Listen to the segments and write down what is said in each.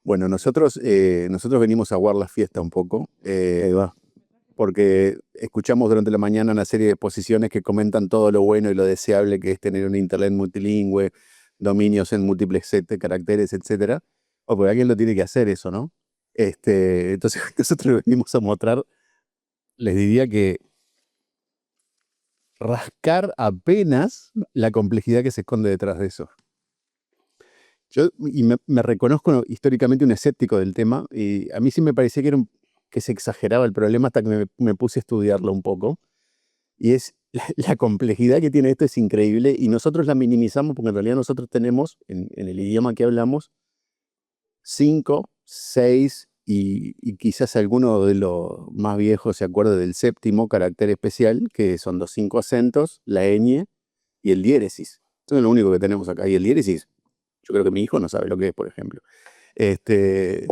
Bueno, nosotros venimos a aguar la fiesta un poco, Ahí va. porque escuchamos durante la mañana una serie de exposiciones que comentan todo lo bueno y lo deseable que es tener un internet multilingüe, dominios en múltiples set de caracteres, etcétera. O porque alguien lo tiene que hacer eso, ¿no? Entonces, nosotros venimos a mostrar, les diría que rascar apenas la complejidad que se esconde detrás de eso. Me reconozco históricamente un escéptico del tema y a mí sí me parecía que se exageraba el problema hasta que me puse a estudiarlo un poco. Y es la complejidad que tiene esto es increíble y nosotros la minimizamos porque en realidad nosotros tenemos en el idioma que hablamos cinco, seis y quizás alguno de los más viejos se acuerde del séptimo carácter especial, que son los cinco acentos, la ñ y el diéresis. Eso es lo único que tenemos acá. Y el diéresis, yo creo que mi hijo no sabe lo que es, por ejemplo. Este,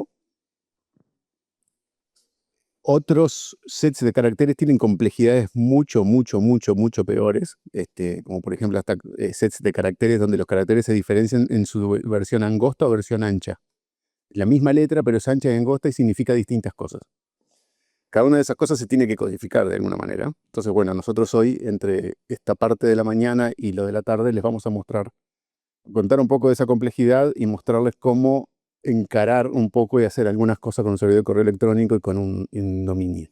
Otros sets de caracteres tienen complejidades mucho peores, como por ejemplo hasta sets de caracteres donde los caracteres se diferencian en su versión angosta o versión ancha. La misma letra, pero es ancha y angosta y significa distintas cosas. Cada una de esas cosas se tiene que codificar de alguna manera. Entonces, bueno, nosotros hoy, entre esta parte de la mañana y lo de la tarde, les vamos a contar un poco de esa complejidad y mostrarles cómo encarar un poco y hacer algunas cosas con un servidor de correo electrónico y con un dominio.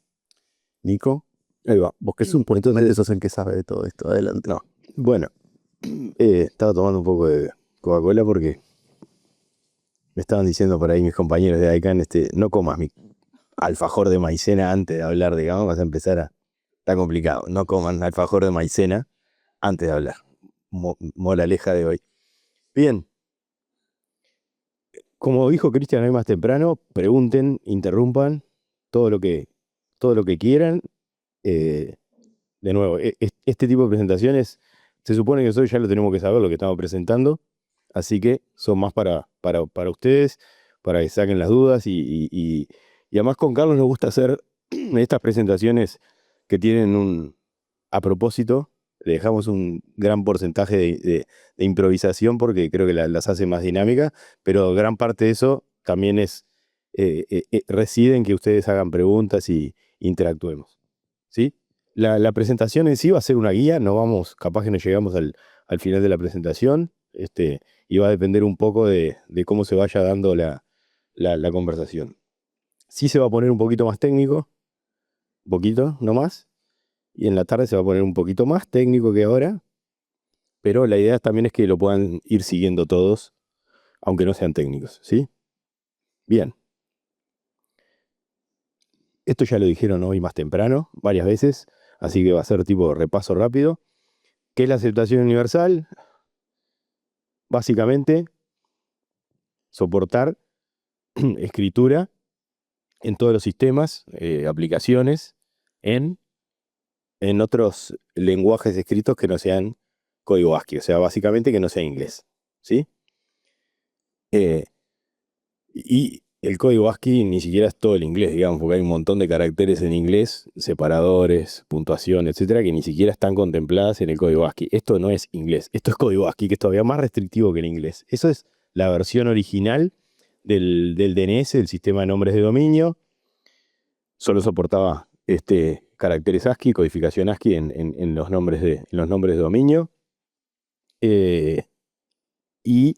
Nico, Ahí va. vos que es un punto de esos en que sabe de todo esto. Adelante. No. Bueno, estaba tomando un poco de Coca-Cola porque me estaban diciendo por ahí mis compañeros de ICANN, no comas mi alfajor de maicena antes de hablar, digamos, vas a empezar a... Está complicado. No coman alfajor de maicena antes de hablar. Moraleja de hoy. Bien, como dijo Cristian hoy más temprano, pregunten, interrumpan todo lo que quieran. Eh, de nuevo, este tipo de presentaciones, se supone que nosotros ya lo tenemos que saber lo que estamos presentando, así que son más para ustedes, para que saquen las dudas y además con Carlos nos gusta hacer estas presentaciones que tienen a propósito, le dejamos un gran porcentaje de improvisación porque creo que las hace más dinámicas, pero gran parte de eso también reside en que ustedes hagan preguntas y interactuemos, ¿sí? La presentación en sí va a ser una guía, no vamos, capaz que no llegamos al final de la presentación, y va a depender un poco de cómo se vaya dando la conversación. Sí se va a poner un poquito más técnico, un poquito, no más, y en la tarde se va a poner un poquito más técnico que ahora, pero la idea también es que lo puedan ir siguiendo todos, aunque no sean técnicos, ¿sí? Bien. Esto ya lo dijeron hoy más temprano, varias veces, así que va a ser tipo repaso rápido. ¿Qué es la aceptación universal? Básicamente, soportar escritura en todos los sistemas, aplicaciones, en, en otros lenguajes escritos que no sean código ASCII, o sea, básicamente que no sea inglés, ¿sí? Eh, y el código ASCII ni siquiera es todo el inglés, digamos, porque hay un montón de caracteres en inglés, separadores, puntuación, etcétera, que ni siquiera están contempladas en el código ASCII. Esto no es inglés, esto es código ASCII, que es todavía más restrictivo que el inglés. Eso es la versión original del DNS, del sistema de nombres de dominio. Solo soportaba caracteres ASCII, codificación ASCII en los nombres de dominio. Eh, y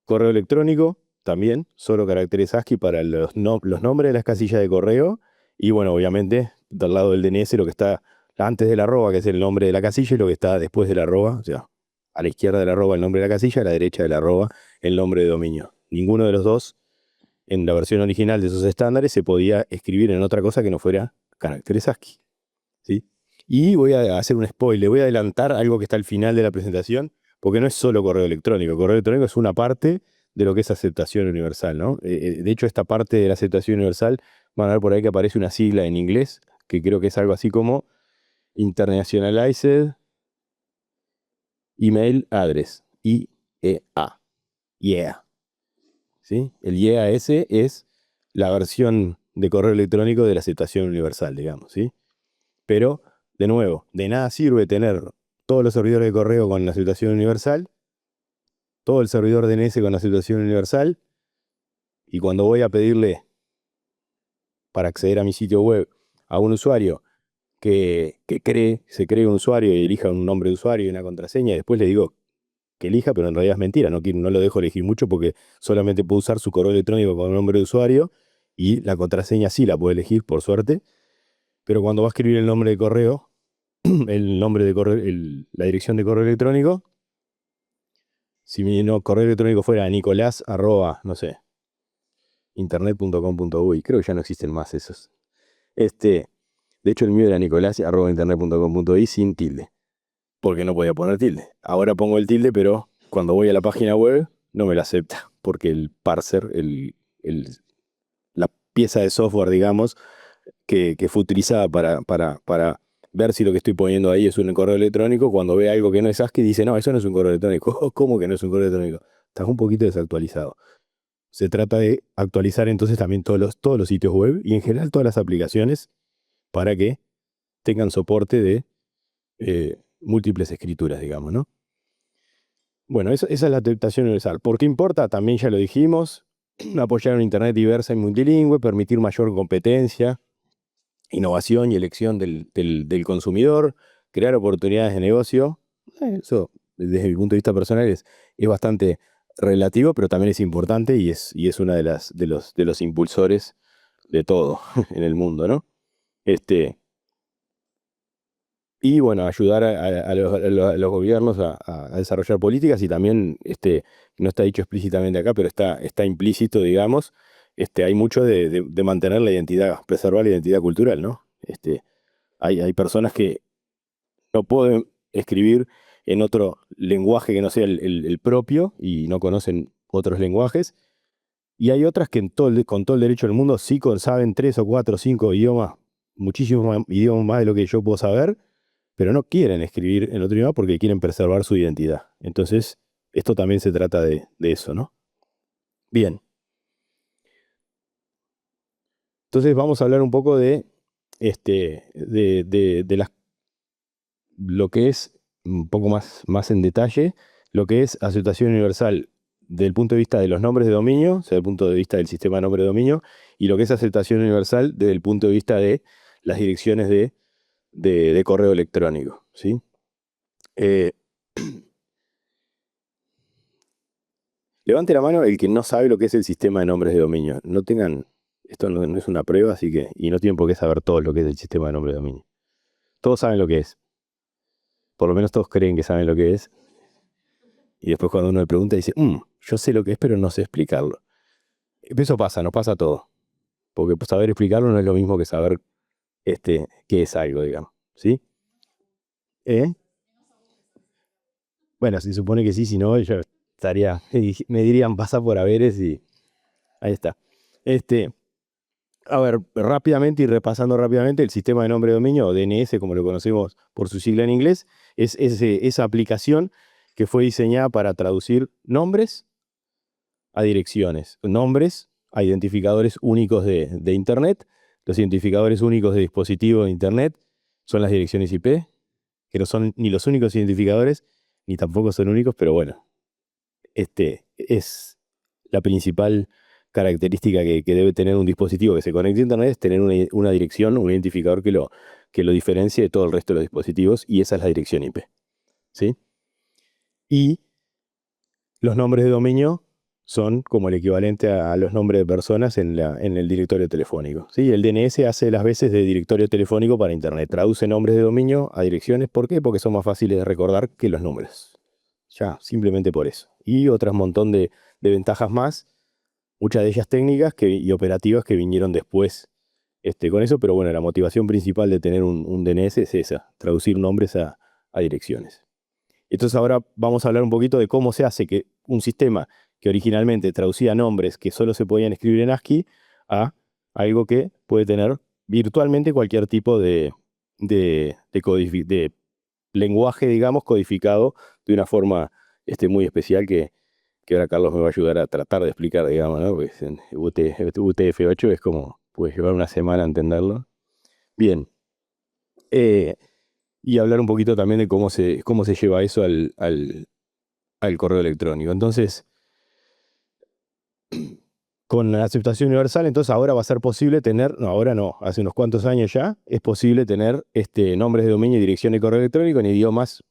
correo electrónico, también, solo caracteres ASCII para los nombres de las casillas de correo. Y bueno, obviamente, del lado del DNS, lo que está antes del arroba, que es el nombre de la casilla, y lo que está después del arroba, o sea, a la izquierda del arroba el nombre de la casilla, a la derecha del arroba el nombre de dominio. Ninguno de los dos, en la versión original de esos estándares, se podía escribir en otra cosa que no fuera caracteres ASCII, ¿sí? Y voy a hacer un spoiler, voy a adelantar algo que está al final de la presentación, porque no es solo correo electrónico. Correo electrónico es una parte de lo que es aceptación universal, ¿no? De hecho, esta parte de la aceptación universal, van a ver por ahí que aparece una sigla en inglés, que creo que es algo así como Internationalized Email Address, IEA. Yeah. ¿Sí? El IEA ese es la versión de correo electrónico de la aceptación universal, digamos, ¿sí? Pero, de nuevo, de nada sirve tener todos los servidores de correo con la aceptación universal, todo el servidor DNS con la aceptación universal, Y cuando voy a pedirle para acceder a mi sitio web a un usuario que se cree un usuario y elija un nombre de usuario y una contraseña, y después le digo que elija, pero en realidad es mentira, no lo dejo elegir mucho porque solamente puedo usar su correo electrónico con nombre de usuario y la contraseña sí la puede elegir, por suerte, pero cuando va a escribir el nombre de correo, el nombre de correo, la dirección de correo electrónico, si mi correo electrónico fuera nicolás arroba, no sé, internet.com.uy, creo que ya no existen más esos. De hecho el mío era nicolás arroba internet.com.uy sin tilde, porque no podía poner tilde. Ahora pongo el tilde, pero cuando voy a la página web no me la acepta, porque el parser, la pieza de software, digamos, que fue utilizada para ver si lo que estoy poniendo ahí es un correo electrónico, cuando ve algo que no es ASCII dice, no, eso no es un correo electrónico. ¿Cómo que no es un correo electrónico? Estás un poquito desactualizado. Se trata de actualizar entonces también todos los sitios web y en general todas las aplicaciones para que tengan soporte de múltiples escrituras, digamos, ¿no? Bueno, esa es la adaptación universal. ¿Por qué importa? También ya lo dijimos, apoyar una Internet diversa y multilingüe, permitir mayor competencia, innovación y elección del consumidor, crear oportunidades de negocio. Eso, desde mi punto de vista personal, es bastante relativo, pero también es importante y es una de los impulsores de todo en el mundo, ¿no? Y bueno, ayudar a los gobiernos a desarrollar políticas y también, no está dicho explícitamente acá, pero está implícito, digamos, hay mucho de mantener la identidad, preservar la identidad cultural, ¿no? Hay personas que no pueden escribir en otro lenguaje que no sea el propio y no conocen otros lenguajes, y hay otras que con todo el derecho del mundo sí saben 3 o 4 o 5 idiomas, muchísimos idiomas más de lo que yo puedo saber, pero no quieren escribir en otro idioma porque quieren preservar su identidad. Entonces, esto también se trata de eso, ¿no? Bien. Entonces vamos a hablar un poco lo que es, un poco más en detalle, lo que es aceptación universal desde el punto de vista de los nombres de dominio, o sea, desde el punto de vista del sistema de nombre de dominio, y lo que es aceptación universal desde el punto de vista de las direcciones de correo electrónico, ¿sí? Eh, Levante la mano el que no sabe lo que es el sistema de nombres de dominio. Esto no es una prueba, así que, y no tienen por qué saber todo lo que es el sistema de nombres de dominio. Todos saben lo que es. Por lo menos todos creen que saben lo que es. Y después cuando uno le pregunta dice, yo sé lo que es, pero no sé explicarlo. Eso pasa, nos pasa a todos. Porque saber explicarlo no es lo mismo que saber qué es algo, digamos. ¿Sí? ¿Eh? Bueno, se supone que sí, si no, yo estaría, me dirían, pasa por haberes y ahí está. A ver, rápidamente y repasando rápidamente, el sistema de nombre de dominio, o DNS, como lo conocemos por su sigla en inglés, es esa aplicación que fue diseñada para traducir nombres a direcciones, nombres a identificadores únicos de Internet. Los identificadores únicos de dispositivos de Internet son las direcciones IP, que no son ni los únicos identificadores, ni tampoco son únicos, pero bueno, es la principal característica que debe tener un dispositivo que se conecte a Internet, es tener una dirección, un identificador que lo diferencie de todo el resto de los dispositivos, y esa es la dirección IP, ¿sí? Y los nombres de dominio son como el equivalente a los nombres de personas en el directorio telefónico, ¿sí? El DNS hace las veces de directorio telefónico para Internet, traduce nombres de dominio a direcciones. ¿Por qué? Porque son más fáciles de recordar que los números. Ya, simplemente por eso. Y otras montón de ventajas más, muchas de ellas técnicas y operativas que vinieron después con eso, pero bueno, la motivación principal de tener un DNS es esa, traducir nombres a direcciones. Entonces ahora vamos a hablar un poquito de cómo se hace que un sistema que originalmente traducía nombres que solo se podían escribir en ASCII a algo que puede tener virtualmente cualquier tipo de lenguaje, digamos, codificado de una forma muy especial que ahora Carlos me va a ayudar a tratar de explicar, digamos, ¿no? Pues en UTF-8 es como, puede llevar una semana a entenderlo. Bien. Y hablar un poquito también de cómo se lleva eso al correo electrónico. Entonces, con la aceptación universal, entonces ahora va a ser posible tener, no, ahora no, hace unos cuantos años ya, es posible tener nombres de dominio y dirección de correo electrónico en idiomas,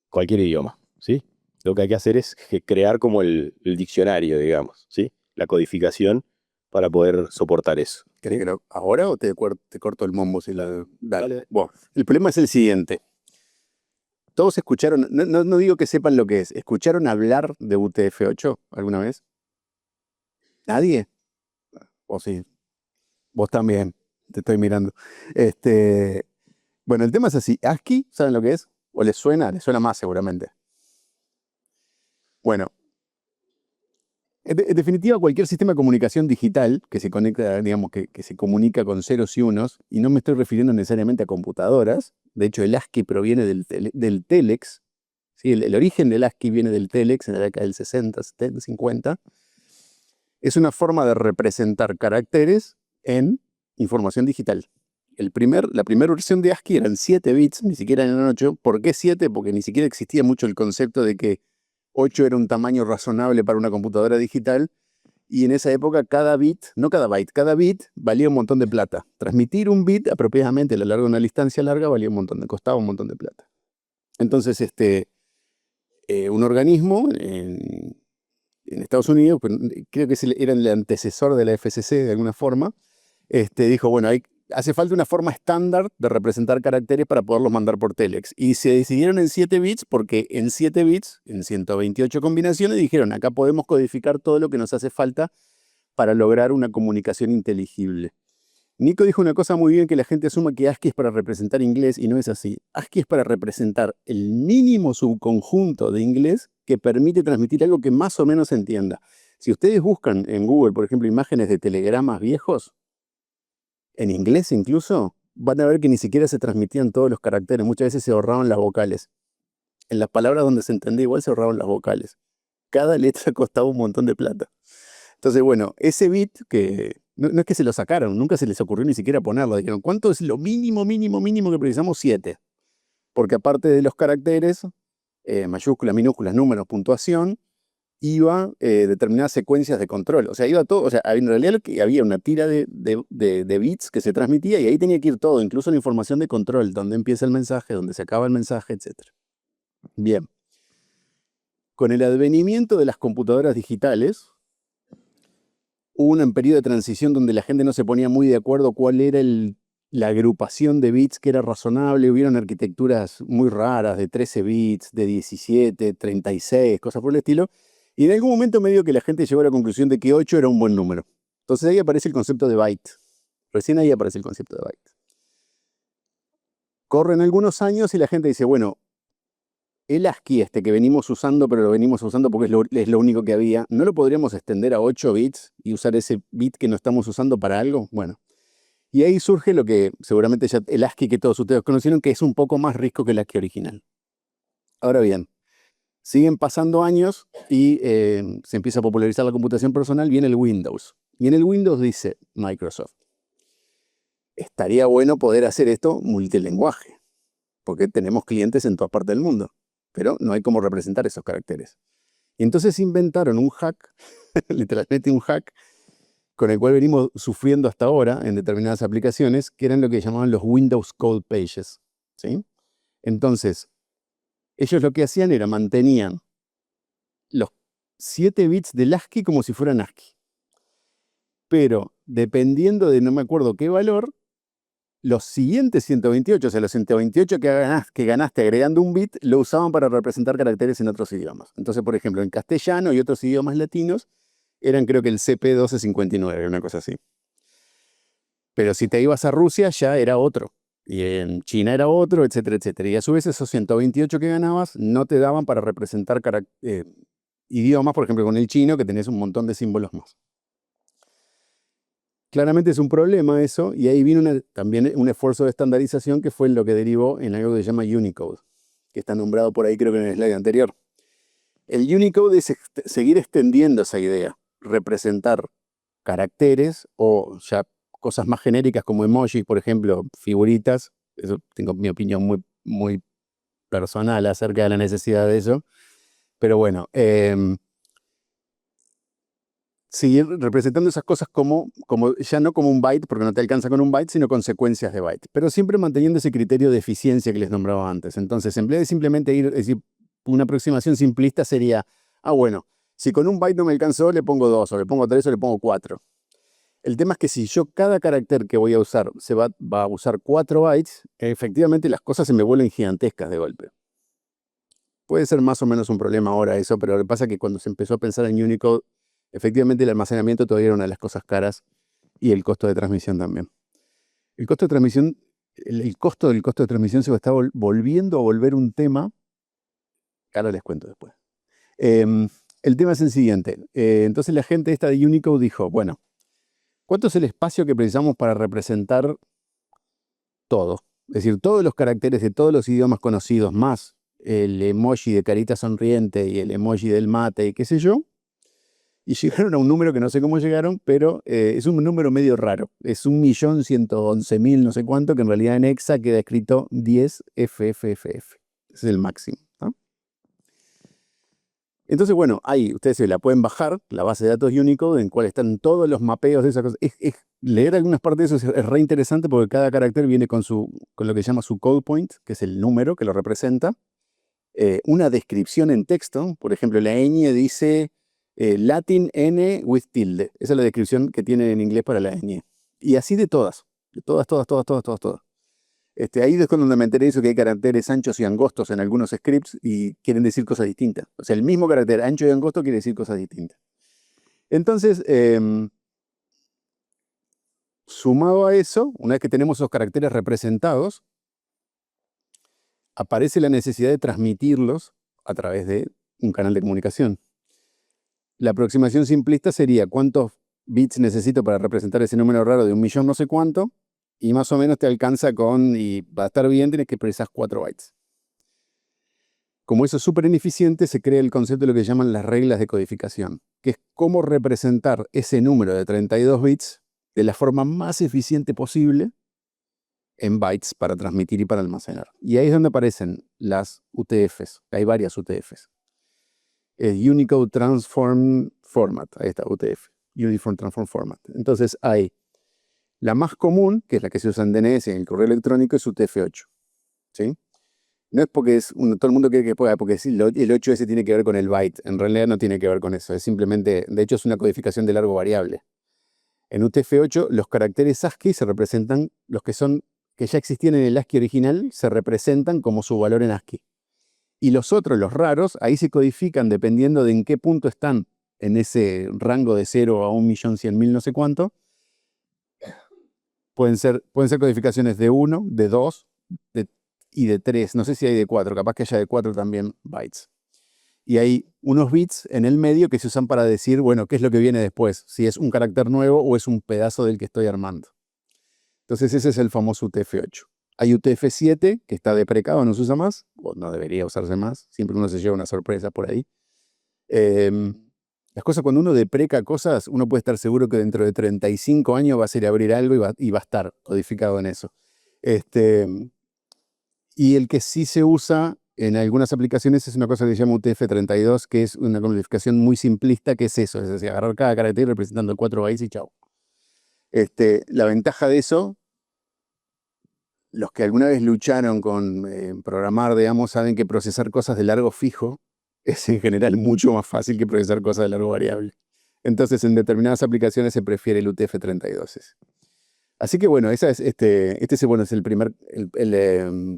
cualquier idioma, ¿sí? Lo que hay que hacer es crear como el diccionario, digamos, ¿sí? La codificación para poder soportar eso. ¿Querés que ahora o te corto el mombo? Si dale. Dale. Bueno, el problema es el siguiente. Todos escucharon, no digo que sepan lo que es, ¿escucharon hablar de UTF-8 alguna vez? ¿Nadie? ¿O sí? Vos también, te estoy mirando. Bueno, el tema es así. ASCII, ¿saben lo que es? ¿O les suena? Les suena más seguramente. Bueno, en definitiva, cualquier sistema de comunicación digital que se conecta, digamos, que se comunica con ceros y unos, y no me estoy refiriendo necesariamente a computadoras, de hecho el ASCII proviene del Telex, ¿sí? El origen del ASCII viene del Telex en la década del 60, 70, 50, es una forma de representar caracteres en información digital. La primera versión de ASCII eran 7 bits, ni siquiera eran 8. ¿Por qué 7? Porque ni siquiera existía mucho el concepto de que 8 era un tamaño razonable para una computadora digital, y en esa época cada bit, no cada byte, cada bit valía un montón de plata. Transmitir un bit apropiadamente a lo largo de una distancia larga costaba un montón de plata. Entonces, un organismo en Estados Unidos, creo que era el antecesor de la FCC de alguna forma, dijo, bueno, hace falta una forma estándar de representar caracteres para poderlos mandar por telex. Y se decidieron en 7 bits porque en 7 bits, en 128 combinaciones, dijeron, acá podemos codificar todo lo que nos hace falta para lograr una comunicación inteligible. Nico dijo una cosa muy bien, que la gente asuma que ASCII es para representar inglés, y no es así. ASCII es para representar el mínimo subconjunto de inglés que permite transmitir algo que más o menos se entienda. Si ustedes buscan en Google, por ejemplo, imágenes de telegramas viejos, en inglés incluso, van a ver que ni siquiera se transmitían todos los caracteres. Muchas veces se ahorraban las vocales. En las palabras donde se entendía igual se ahorraban las vocales. Cada letra costaba un montón de plata. Entonces, bueno, ese bit que no es que se lo sacaron, nunca se les ocurrió ni siquiera ponerlo. Dijeron, ¿cuánto es lo mínimo, mínimo, mínimo que precisamos? 7. Porque aparte de los caracteres, mayúsculas, minúsculas, números, puntuación, iba determinadas secuencias de control. O sea, iba todo. O sea, en realidad había una tira de bits que se transmitía, y ahí tenía que ir todo, incluso la información de control, dónde empieza el mensaje, dónde se acaba el mensaje, etc. Bien. Con el advenimiento de las computadoras digitales, hubo un periodo de transición donde la gente no se ponía muy de acuerdo cuál era la agrupación de bits que era razonable. Hubieron arquitecturas muy raras de 13 bits, de 17, 36, cosas por el estilo. Y en algún momento medio que la gente llegó a la conclusión de que 8 era un buen número. Entonces ahí aparece el concepto de byte. Recién ahí aparece el concepto de byte. Corren algunos años y la gente dice, bueno, el ASCII que venimos usando, pero lo venimos usando porque es lo único que había, ¿no lo podríamos extender a 8 bits y usar ese bit que no estamos usando para algo? Bueno, y ahí surge lo que seguramente ya el ASCII que todos ustedes conocieron, que es un poco más rico que el ASCII original. Ahora bien, siguen pasando años y se empieza a popularizar la computación personal, viene el Windows. Y en el Windows dice Microsoft, estaría bueno poder hacer esto multilenguaje, porque tenemos clientes en todas partes del mundo, pero no hay cómo representar esos caracteres. Y entonces inventaron un hack, literalmente un hack, con el cual venimos sufriendo hasta ahora en determinadas aplicaciones, que eran lo que llamaban los Windows Code Pages, ¿sí? Entonces, ellos lo que hacían era mantenían los 7 bits del ASCII como si fueran ASCII. Pero dependiendo de no me acuerdo qué valor, los siguientes 128, o sea, los 128 que ganaste agregando un bit, lo usaban para representar caracteres en otros idiomas. Entonces, por ejemplo, en castellano y otros idiomas latinos, eran creo que el CP1259, una cosa así. Pero si te ibas a Rusia ya era otro. Y en China era otro, etcétera, etcétera. Y a su vez esos 128 que ganabas no te daban para representar idiomas, por ejemplo, con el chino, que tenés un montón de símbolos más. Claramente es un problema eso, y ahí vino también un esfuerzo de estandarización que fue lo que derivó en algo que se llama Unicode, que está nombrado por ahí creo que en el slide anterior. El Unicode es seguir extendiendo esa idea, representar caracteres o ya cosas más genéricas como emojis, por ejemplo, figuritas. Eso tengo mi opinión muy, muy personal acerca de la necesidad de eso. Pero bueno, seguir representando esas cosas como ya no como un byte, porque no te alcanza con un byte, sino con secuencias de byte. Pero siempre manteniendo ese criterio de eficiencia que les nombraba antes. Entonces, en vez de simplemente ir, es decir, una aproximación simplista sería, bueno, si con un byte no me alcanzó, le pongo 2, o le pongo 3, o le pongo 4. El tema es que si yo cada carácter que voy a usar va a usar 4 bytes, efectivamente las cosas se me vuelven gigantescas de golpe. Puede ser más o menos un problema ahora eso, pero lo que pasa es que cuando se empezó a pensar en Unicode, efectivamente el almacenamiento todavía era una de las cosas caras y el costo de transmisión también. El costo de transmisión, el costo del costo de transmisión se está volviendo a volver un tema, ahora les cuento después. El tema es el siguiente. Entonces la gente esta de Unicode dijo, bueno, ¿cuánto es el espacio que precisamos para representar todo? Es decir, todos los caracteres de todos los idiomas conocidos, más el emoji de carita sonriente y el emoji del mate y qué sé yo, y llegaron a un número que no sé cómo llegaron, pero es un número medio raro. Es 1.111.000 no sé cuánto, que en realidad en hexa queda escrito 10 FFFF. Ese es el máximo, ¿no? Entonces, bueno, ahí ustedes se la pueden bajar, la base de datos Unicode, en cual están todos los mapeos de esas cosas. Leer algunas partes de eso es re interesante porque cada carácter viene con lo que se llama su code point, que es el número que lo representa. Una descripción en texto, por ejemplo, la ñ dice Latin N with tilde. Esa es la descripción que tiene en inglés para la ñ. Y así de todas. De todas. Ahí es cuando me enteré de eso, que hay caracteres anchos y angostos en algunos scripts y quieren decir cosas distintas. O sea, el mismo carácter ancho y angosto quiere decir cosas distintas. Entonces, sumado a eso, una vez que tenemos esos caracteres representados, aparece la necesidad de transmitirlos a través de un canal de comunicación. La aproximación simplista sería cuántos bits necesito para representar ese número raro de 1.000.000 no sé cuánto, y más o menos te alcanza y va a estar bien, tienes que precisar 4 bytes. Como eso es súper ineficiente, se crea el concepto de lo que llaman las reglas de codificación, que es cómo representar ese número de 32 bits de la forma más eficiente posible en bytes para transmitir y para almacenar. Y ahí es donde aparecen las UTFs. Hay varias UTFs. Unicode Transform Format. Ahí está, UTF. Uniform Transform Format. Entonces hay la más común, que es la que se usa en DNS, en el correo electrónico, es UTF-8. ¿Sí? No es porque todo el mundo quiere que pueda, porque el 8S tiene que ver con el byte. En realidad no tiene que ver con eso. Es simplemente, de hecho, es una codificación de largo variable. En UTF-8, los caracteres ASCII se representan, los que ya existían en el ASCII original, se representan como su valor en ASCII. Y los otros, los raros, ahí se codifican dependiendo de en qué punto están en ese rango de 0 a 1.100.000 no sé cuánto. Pueden ser codificaciones de 1, de 2 y de 3. No sé si hay de 4, capaz que haya de 4 también bytes. Y hay unos bits en el medio que se usan para decir, bueno, qué es lo que viene después, si es un carácter nuevo o es un pedazo del que estoy armando. Entonces ese es el famoso UTF-8. Hay UTF-7 que está deprecado, no se usa más, o no debería usarse más, siempre uno se lleva una sorpresa por ahí. Las cosas, cuando uno depreca cosas, uno puede estar seguro que dentro de 35 años va a ser abrir algo y va a estar codificado en eso. Y el que sí se usa en algunas aplicaciones es una cosa que se llama UTF-32, que es una codificación muy simplista, que es eso, es decir, agarrar cada carácter representando 4 bytes y chau. La ventaja de eso, los que alguna vez lucharon con programar, digamos, saben que procesar cosas de largo fijo es en general mucho más fácil que procesar cosas de largo variable. Entonces, en determinadas aplicaciones se prefiere el UTF-32. Así que bueno, este es el primer,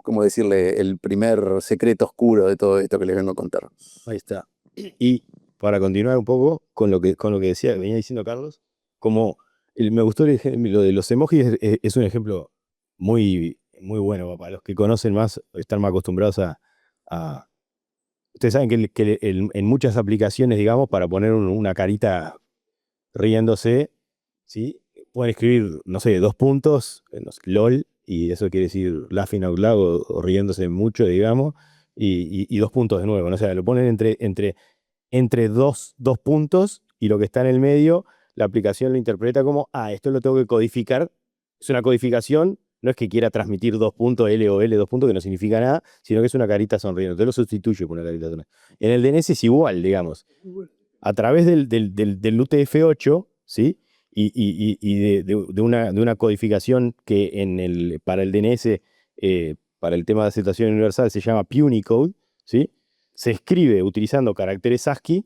¿cómo decirle? El primer secreto oscuro de todo esto que les vengo a contar. Ahí está. Y para continuar un poco con lo que venía diciendo Carlos, me gustó lo de los emojis, es un ejemplo muy, muy bueno para los que conocen más, están más acostumbrados a ustedes saben que en muchas aplicaciones, digamos, para poner una carita riéndose, ¿sí? Pueden escribir, no sé, 2 puntos, no sé, LOL, y eso quiere decir laughing out loud o riéndose mucho, digamos, y 2 puntos de nuevo, ¿no? O sea, lo ponen entre dos puntos y lo que está en el medio, la aplicación lo interpreta como, esto lo tengo que codificar, es una codificación, no es que quiera transmitir 2 puntos, L o L, 2 puntos, que no significa nada, sino que es una carita sonriendo, te lo sustituye por una carita sonriendo. En el DNS es igual, digamos. a través del UTF-8, ¿sí? Y de una codificación que para el DNS, para el tema de aceptación universal, se llama Punycode, ¿sí? Se escribe utilizando caracteres ASCII,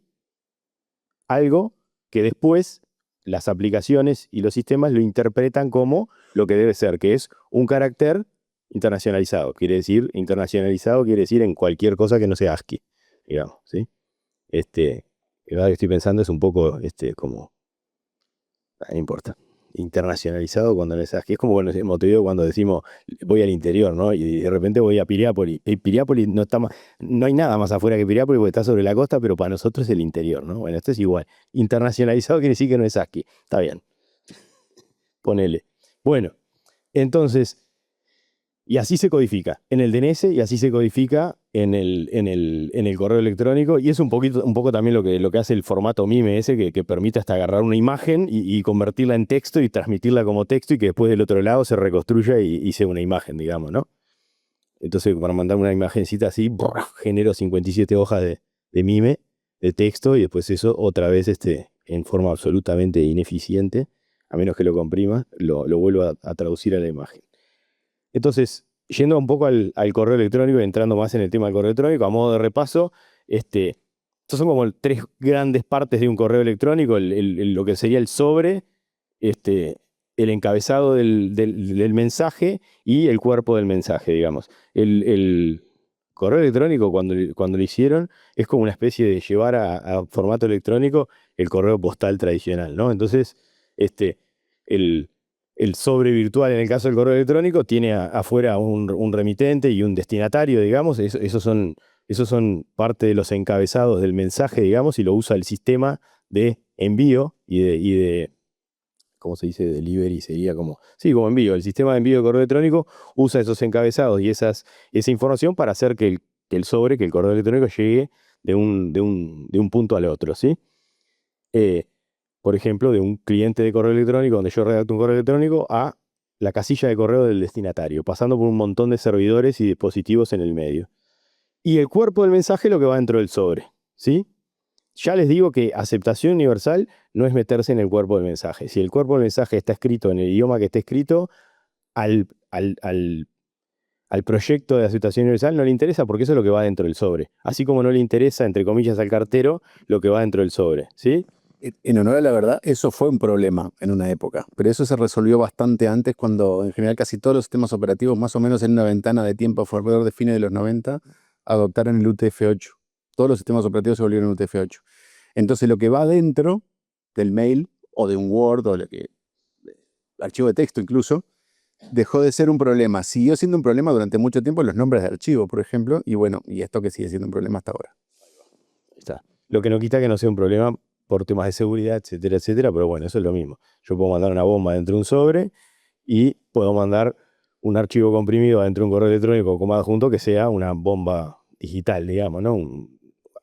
algo que después las aplicaciones y los sistemas lo interpretan como lo que debe ser, que es un carácter internacionalizado. Internacionalizado quiere decir en cualquier cosa que no sea ASCII, digamos, ¿sí? Ahora que estoy pensando es un poco como, no importa, internacionalizado cuando no es ASCII. Es como bueno, en Montevideo cuando decimos voy al interior, ¿no? Y de repente voy a Piriápolis. Piriápolis no hay nada más afuera que Piriápolis porque está sobre la costa, pero para nosotros es el interior, ¿no? Bueno, esto es igual. Internacionalizado quiere decir que no es ASCII. Está bien, ponele. Bueno, entonces, y así se codifica en el DNS y así se codifica en el correo electrónico. Y es un poco también lo que hace el formato MIME ese, que permite hasta agarrar una imagen y convertirla en texto y transmitirla como texto y que después del otro lado se reconstruya y sea una imagen, digamos, ¿no? Entonces, para mandar una imagencita así, genero 57 hojas de MIME, de texto, y después eso otra vez en forma absolutamente ineficiente, a menos que lo comprima, lo vuelvo a traducir a la imagen. Entonces, yendo un poco al correo electrónico y entrando más en el tema del correo electrónico, a modo de repaso, estos son como tres grandes partes de un correo electrónico: lo que sería el sobre, este, el encabezado del mensaje y el cuerpo del mensaje, digamos. El correo electrónico, cuando lo hicieron, es como una especie de llevar a formato electrónico el correo postal tradicional, ¿no? Entonces, el, el sobre virtual, en el caso del correo electrónico, tiene afuera un remitente y un destinatario, digamos. Esos son parte de los encabezados del mensaje, digamos, y lo usa el sistema de envío y de ¿cómo se dice? Delivery sería como, sí, como envío. El sistema de envío de correo electrónico usa esos encabezados y esa información para hacer que el correo electrónico llegue de un punto al otro, ¿sí? Eh, por ejemplo, de un cliente de correo electrónico donde yo redacto un correo electrónico a la casilla de correo del destinatario, pasando por un montón de servidores y dispositivos en el medio. Y el cuerpo del mensaje es lo que va dentro del sobre, ¿sí? Ya les digo que aceptación universal no es meterse en el cuerpo del mensaje. Si el cuerpo del mensaje está escrito en el idioma que esté escrito, al, al, al, al proyecto de aceptación universal no le interesa porque eso es lo que va dentro del sobre. Así como no le interesa, entre comillas, al cartero lo que va dentro del sobre, ¿sí? En honor a la verdad, eso fue un problema en una época, pero eso se resolvió bastante antes cuando en general casi todos los sistemas operativos, más o menos en una ventana de tiempo alrededor de fines de los 90, adoptaron el UTF-8. Todos los sistemas operativos se volvieron UTF-8. Entonces lo que va dentro del mail o de un Word o archivo de texto incluso, dejó de ser un problema. Siguió siendo un problema durante mucho tiempo los nombres de archivo, por ejemplo, y bueno, y esto que sigue siendo un problema hasta ahora. Ahí está. Lo que no quita que no sea un problema por temas de seguridad, etcétera, etcétera, pero bueno, eso es lo mismo. Yo puedo mandar una bomba dentro de un sobre y puedo mandar un archivo comprimido dentro de un correo electrónico como adjunto que sea una bomba digital, digamos, ¿no?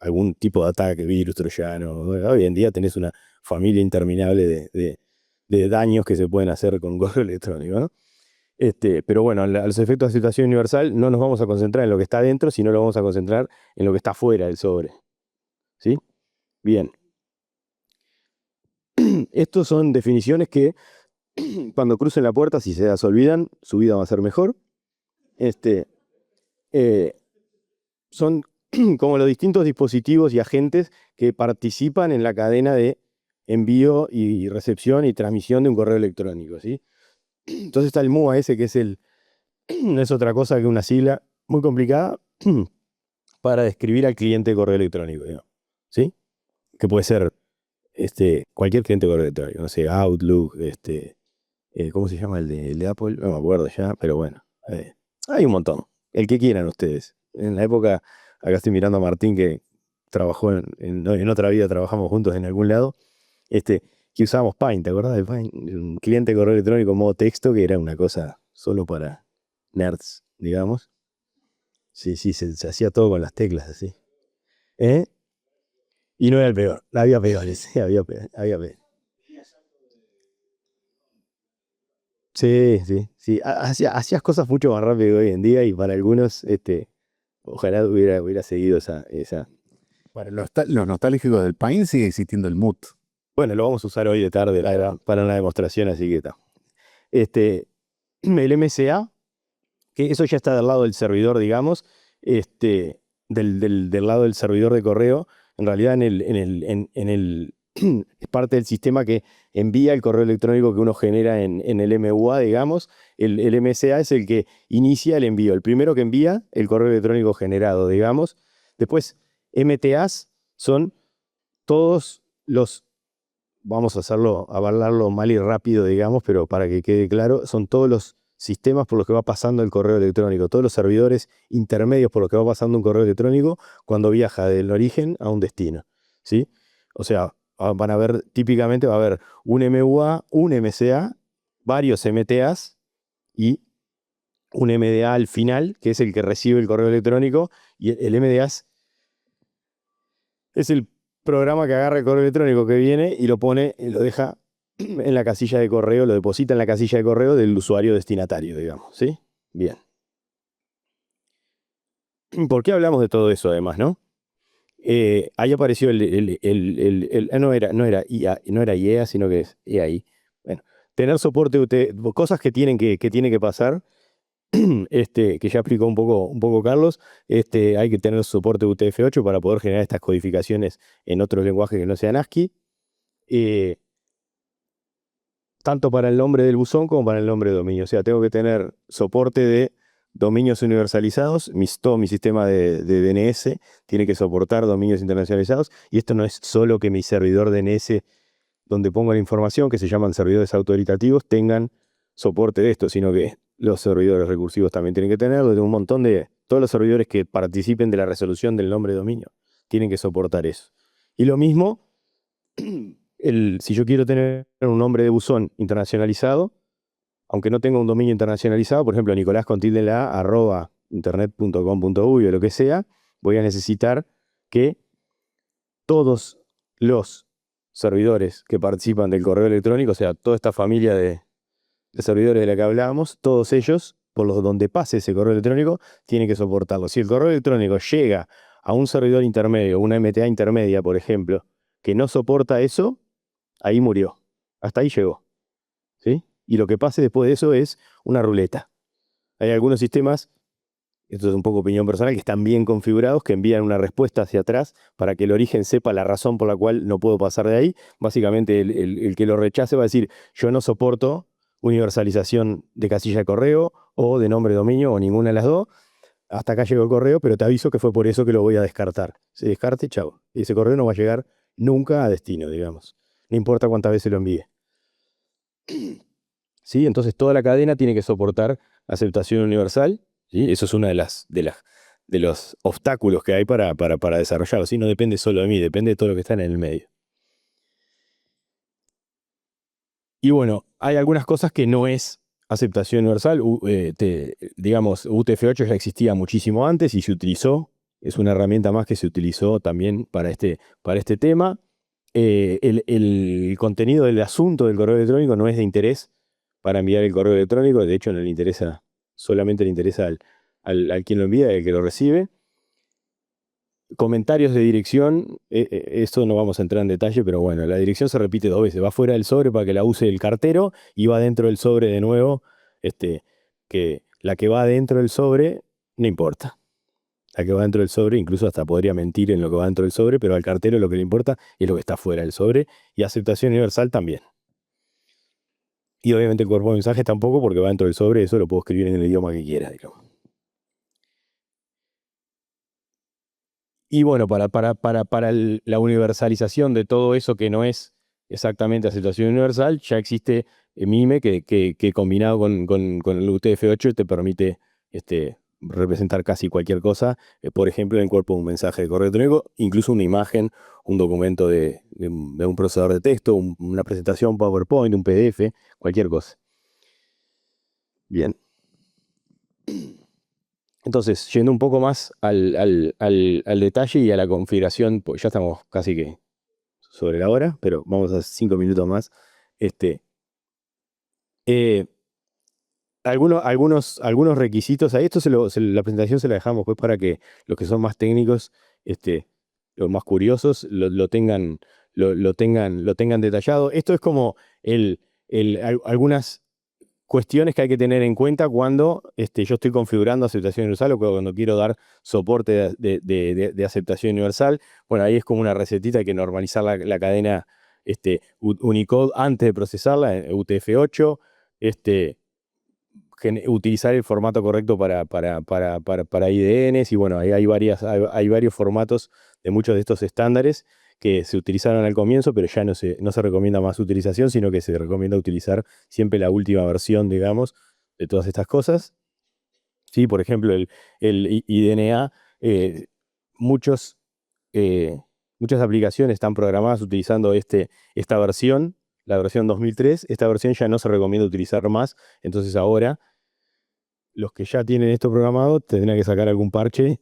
Algún tipo de ataque, virus, troyano. Hoy en día tenés una familia interminable de daños que se pueden hacer con un correo electrónico, ¿no? Pero bueno, a los efectos de aceptación universal no nos vamos a concentrar en lo que está dentro, sino lo vamos a concentrar en lo que está fuera del sobre, ¿sí? Bien. Estos son definiciones que cuando crucen la puerta, si se las olvidan, su vida va a ser mejor. Este, eh, Son como los distintos dispositivos y agentes que participan en la cadena de envío y recepción y transmisión de un correo electrónico, ¿sí? Entonces está el MUA ese, que no es otra cosa que una sigla muy complicada para describir al cliente de correo electrónico, digamos, ¿sí? Que puede ser cualquier cliente de correo electrónico, no sé, Outlook, ¿cómo se llama el de Apple? No me acuerdo ya, pero bueno, hay un montón. El que quieran ustedes. En la época, acá estoy mirando a Martín que trabajó en otra vida, trabajamos juntos en algún lado, que usábamos Paint, ¿te acordás de Paint? Un cliente de correo electrónico modo texto que era una cosa solo para nerds, digamos. Sí, sí, se hacía todo con las teclas así. ¿Eh? Y no era el peor, había peores, sí, había peores. Sí, sí, sí. Hacías cosas mucho más rápido que hoy en día y para algunos, ojalá hubiera seguido esa. Para los nostálgicos del Paint sigue existiendo el MUT. Bueno, lo vamos a usar hoy de tarde para una demostración, así que está. El MCA, que eso ya está del lado del servidor, digamos, del lado del servidor de correo. En realidad es parte del sistema que envía el correo electrónico que uno genera en el MUA, digamos. El MCA es el que inicia el envío, el primero que envía el correo electrónico generado, digamos. Después, MTAs son todos los, vamos a hablarlo mal y rápido, digamos, pero para que quede claro, son todos los sistemas por los que va pasando el correo electrónico, todos los servidores intermedios por los que va pasando un correo electrónico cuando viaja del origen a un destino, ¿sí? O sea, típicamente va a haber un MUA, un MCA, varios MTAs y un MDA al final, que es el que recibe el correo electrónico, y el MDA es el programa que agarra el correo electrónico que viene y lo deja en la casilla de correo, lo deposita en la casilla de correo del usuario destinatario, digamos, ¿sí? Bien. ¿Por qué hablamos de todo eso además, no? Ahí apareció no era IEA, sino que es EAI. Bueno, tener soporte cosas que tienen que pasar, que ya explicó un poco Carlos. Hay que tener soporte UTF-8 para poder generar estas codificaciones en otros lenguajes que no sean ASCII. Tanto para el nombre del buzón como para el nombre de dominio. O sea, tengo que tener soporte de dominios universalizados. Todo mi sistema de DNS tiene que soportar dominios internacionalizados. Y esto no es solo que mi servidor DNS, donde pongo la información, que se llaman servidores autoritativos, tengan soporte de esto, sino que los servidores recursivos también tienen que tenerlo. De un montón de... Todos los servidores que participen de la resolución del nombre de dominio tienen que soportar eso. Y lo mismo... si yo quiero tener un nombre de buzón internacionalizado, aunque no tenga un dominio internacionalizado, por ejemplo, nicolás@internet.com.uy o lo que sea, voy a necesitar que todos los servidores que participan del correo electrónico, o sea, toda esta familia de servidores de la que hablábamos, todos ellos, por los donde pase ese correo electrónico, tienen que soportarlo. Si el correo electrónico llega a un servidor intermedio, una MTA intermedia, por ejemplo, que no soporta eso, ahí murió. Hasta ahí llegó. ¿Sí? Y lo que pase después de eso es una ruleta. Hay algunos sistemas, esto es un poco opinión personal, que están bien configurados, que envían una respuesta hacia atrás para que el origen sepa la razón por la cual no puedo pasar de ahí. Básicamente el que lo rechace va a decir, yo no soporto universalización de casilla de correo o de nombre de dominio o ninguna de las dos. Hasta acá llegó el correo, pero te aviso que fue por eso que lo voy a descartar. Se descarte, chao. Y ese correo no va a llegar nunca a destino, digamos. No importa cuántas veces lo envíe. ¿Sí? Entonces toda la cadena tiene que soportar aceptación universal. ¿Sí? Eso es uno de los obstáculos que hay para desarrollarlo. ¿Sí? No depende solo de mí, depende de todo lo que está en el medio. Y bueno, hay algunas cosas que no es aceptación universal. Digamos, UTF-8 ya existía muchísimo antes y se utilizó. Es una herramienta más que se utilizó también para este tema. El contenido del asunto del correo electrónico no es de interés para enviar el correo electrónico. De hecho, no le interesa, solamente le interesa al quien lo envía y al que lo recibe. Comentarios de dirección, esto no vamos a entrar en detalle, pero bueno, la dirección se repite 2 veces. Va fuera del sobre para que la use el cartero y va dentro del sobre de nuevo. Que la que va dentro del sobre no importa. La que va dentro del sobre, incluso hasta podría mentir en lo que va dentro del sobre, pero al cartero lo que le importa es lo que está fuera del sobre. Y aceptación universal también. Y obviamente el cuerpo de mensajes tampoco, porque va dentro del sobre, eso lo puedo escribir en el idioma que quiera, digamos. Y bueno, para la universalización de todo eso que no es exactamente aceptación universal, ya existe MIME que combinado con el UTF-8 te permite representar casi cualquier cosa, por ejemplo, en el cuerpo de un mensaje de correo electrónico, incluso una imagen, un documento de un procesador de texto, una presentación PowerPoint, un PDF, cualquier cosa. Bien. Entonces, yendo un poco más al detalle y a la configuración, pues ya estamos casi que sobre la hora, pero vamos a 5 minutos más. Algunos requisitos, a esto la presentación se la dejamos pues para que los que son más técnicos los más curiosos lo tengan detallado. Esto es como algunas cuestiones que hay que tener en cuenta cuando yo estoy configurando aceptación universal o cuando quiero dar soporte de aceptación universal. Bueno, ahí es como una recetita, hay que normalizar la cadena Unicode antes de procesarla, UTF-8, utilizar el formato correcto para IDNs, y bueno, ahí hay varios formatos de muchos de estos estándares que se utilizaron al comienzo, pero ya no se recomienda más su utilización, sino que se recomienda utilizar siempre la última versión, digamos, de todas estas cosas. Sí, por ejemplo, el IDNA, muchas aplicaciones están programadas utilizando esta versión, la versión 2003. Esta versión ya no se recomienda utilizar más, entonces ahora los que ya tienen esto programado tendrán que sacar algún parche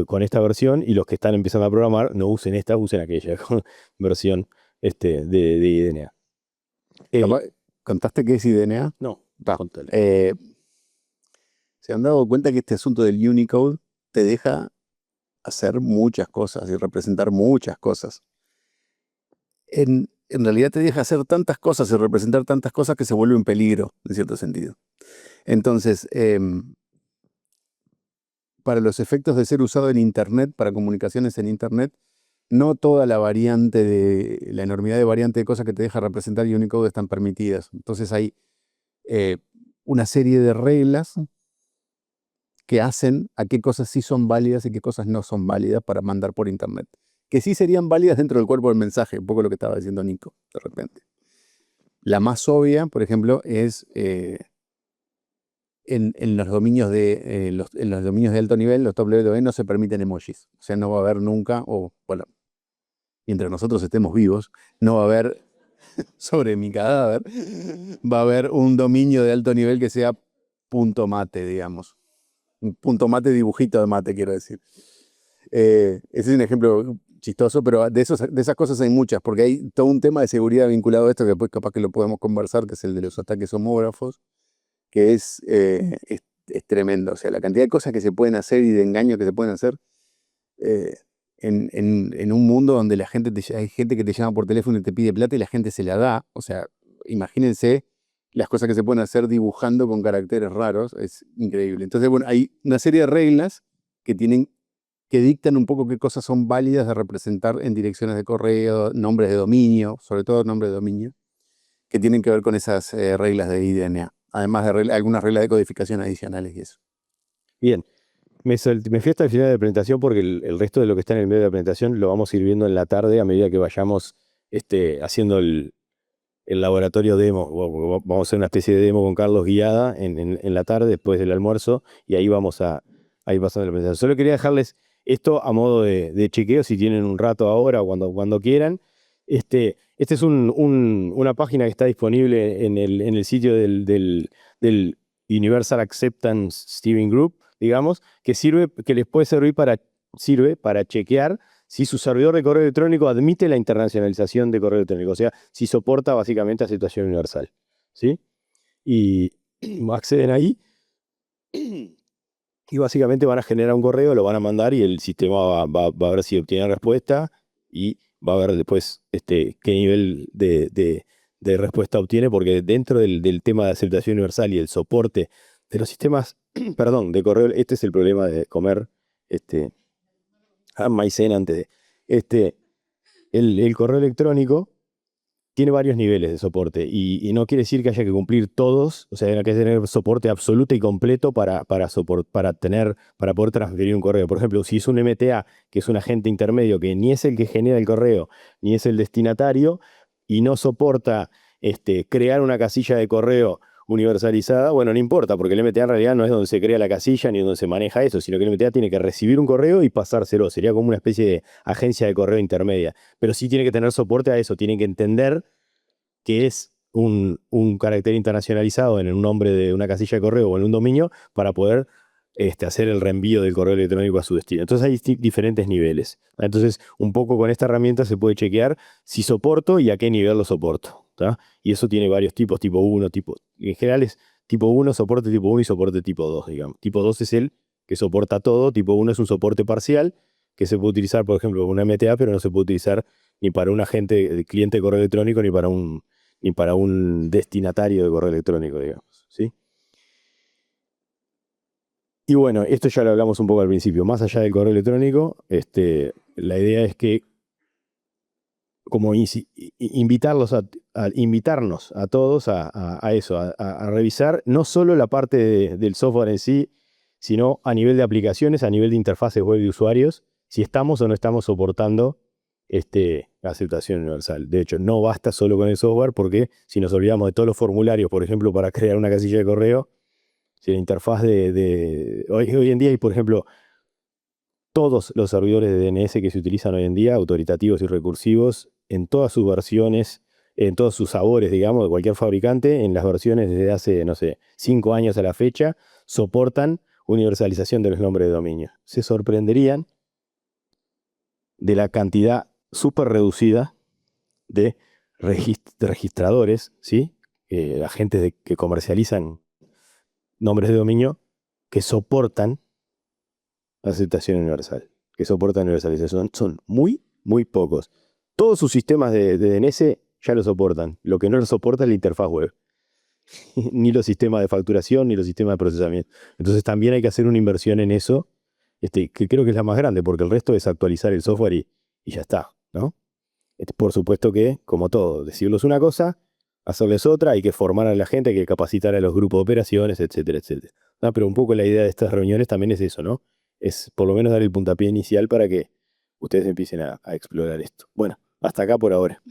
con esta versión, y los que están empezando a programar no usen esta, usen aquella versión de IDNA. ¿Contaste qué es IDNA? No, Va. contale. Se han dado cuenta que este asunto del Unicode te deja hacer muchas cosas y representar muchas cosas. En realidad te deja hacer tantas cosas y representar tantas cosas que se vuelve un peligro, en cierto sentido. Entonces, para los efectos de ser usado en Internet, para comunicaciones en Internet, no toda la enormidad de variante de cosas que te deja representar Unicode están permitidas. Entonces hay una serie de reglas que hacen a qué cosas sí son válidas y qué cosas no son válidas para mandar por Internet. Que sí serían válidas dentro del cuerpo del mensaje, un poco lo que estaba diciendo Nico, de repente. La más obvia, por ejemplo, es en los dominios de alto nivel, los top level domain, no se permiten emojis. O sea, no va a haber nunca, o bueno, mientras nosotros estemos vivos, no va a haber, sobre mi cadáver, va a haber un dominio de alto nivel que sea .mate, digamos. Un .mate dibujito de mate, quiero decir. Ese es un ejemplo chistoso, pero de esas cosas hay muchas, porque hay todo un tema de seguridad vinculado a esto, que después capaz que lo podemos conversar, que es el de los ataques homógrafos, que es tremendo. O sea, la cantidad de cosas que se pueden hacer y de engaños que se pueden hacer en un mundo donde hay gente que te llama por teléfono y te pide plata y la gente se la da. O sea, imagínense las cosas que se pueden hacer dibujando con caracteres raros. Es increíble. Entonces, bueno, hay una serie de reglas que dictan un poco qué cosas son válidas de representar en direcciones de correo, nombres de dominio, sobre todo nombres de dominio, que tienen que ver con esas reglas de IDNA, además de algunas reglas de codificación adicionales y eso. Bien, me fui hasta el final de la presentación porque el resto de lo que está en el medio de la presentación lo vamos a ir viendo en la tarde a medida que vayamos haciendo el laboratorio demo. Vamos a hacer una especie de demo con Carlos guiada en la tarde después del almuerzo, y ahí vamos a ir pasando la presentación. Solo quería dejarles esto a modo de chequeo, si tienen un rato ahora o cuando quieran. Esta es una página que está disponible en el sitio del Universal Acceptance Steering Group, digamos, que les puede servir sirve para chequear si su servidor de correo electrónico admite la internacionalización de correo electrónico, o sea, si soporta básicamente aceptación universal, ¿sí? Y acceden ahí y básicamente van a generar un correo, lo van a mandar y el sistema va a ver si obtiene respuesta, y va a ver después qué nivel de respuesta obtiene, porque dentro del tema de aceptación universal y el soporte de los sistemas, perdón, de correo, este es el problema de comer maicena antes de... el correo electrónico tiene varios niveles de soporte, y no quiere decir que haya que cumplir todos, o sea, hay que tener soporte absoluto y completo para poder transferir un correo. Por ejemplo, si es un MTA, que es un agente intermedio, que ni es el que genera el correo, ni es el destinatario, y no soporta crear una casilla de correo universalizada, bueno, no importa, porque el MTA en realidad no es donde se crea la casilla ni donde se maneja eso, sino que el MTA tiene que recibir un correo y pasárselo. Sería como una especie de agencia de correo intermedia. Pero sí tiene que tener soporte a eso, tiene que entender que es un carácter internacionalizado en un nombre de una casilla de correo o en un dominio para poder hacer el reenvío del correo electrónico a su destino. Entonces hay diferentes niveles. Entonces, un poco con esta herramienta se puede chequear si soporto y a qué nivel lo soporto, ¿tá? Y eso tiene varios tipos, tipo 1, en general es tipo 1, soporte tipo 1 y soporte tipo 2, digamos. Tipo 2 es el que soporta todo, tipo 1 es un soporte parcial, que se puede utilizar, por ejemplo, una MTA, pero no se puede utilizar ni para un agente de cliente de correo electrónico, ni para un destinatario de correo electrónico, digamos, ¿sí? Y bueno, esto ya lo hablamos un poco al principio. Más allá del correo electrónico, la idea es que como invitarnos a todos a eso, a revisar no solo la parte del software en sí, sino a nivel de aplicaciones, a nivel de interfaces web de usuarios, si estamos o no estamos soportando la aceptación universal. De hecho, no basta solo con el software, porque si nos olvidamos de todos los formularios, por ejemplo, para crear una casilla de correo, si la interfaz hoy en día hay, por ejemplo, todos los servidores de DNS que se utilizan hoy en día, autoritativos y recursivos, en todas sus versiones, en todos sus sabores, digamos, de cualquier fabricante, en las versiones desde hace, no sé, 5 años a la fecha, soportan universalización de los nombres de dominio. Se sorprenderían de la cantidad súper reducida de registradores, ¿sí? Agentes que comercializan nombres de dominio que soportan aceptación universal, que soportan universalización. Son muy, muy pocos. Todos sus sistemas de DNS ya lo soportan. Lo que no lo soporta es la interfaz web. Ni los sistemas de facturación, ni los sistemas de procesamiento. Entonces también hay que hacer una inversión en eso, que creo que es la más grande, porque el resto es actualizar el software y ya está, ¿no? Por supuesto que, como todo, decirles una cosa, hacerles otra, hay que formar a la gente, hay que capacitar a los grupos de operaciones, etcétera, etcétera. ¿No? Pero un poco la idea de estas reuniones también es eso, ¿no? Es por lo menos dar el puntapié inicial para que ustedes empiecen a explorar esto. Bueno, hasta acá por ahora.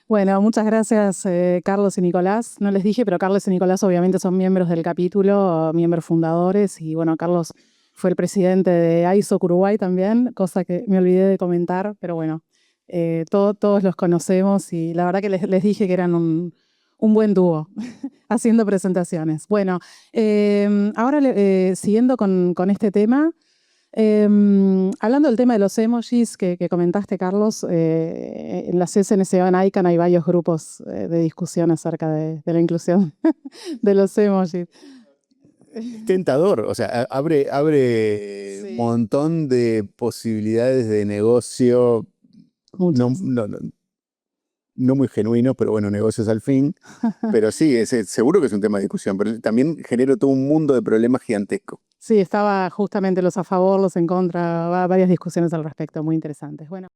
Bueno, muchas gracias Carlos y Nicolás. No les dije, pero Carlos y Nicolás obviamente son miembros del capítulo, miembros fundadores, y bueno, Carlos fue el presidente de ISOC Uruguay también, cosa que me olvidé de comentar, pero bueno, todos los conocemos y la verdad que les dije que eran un buen dúo haciendo presentaciones. Bueno, ahora siguiendo con este tema, hablando del tema de los emojis que comentaste, Carlos, en la CSNCO en ICANN hay varios grupos de discusión acerca de la inclusión de los emojis. Tentador, o sea, abre Sí. un montón de posibilidades de negocio, Muchas. no muy genuinos, pero bueno, negocios al fin. Pero sí, seguro que es un tema de discusión, pero también genera todo un mundo de problemas gigantescos. Sí, estaba justamente los a favor, los en contra, varias discusiones al respecto, muy interesantes. Bueno.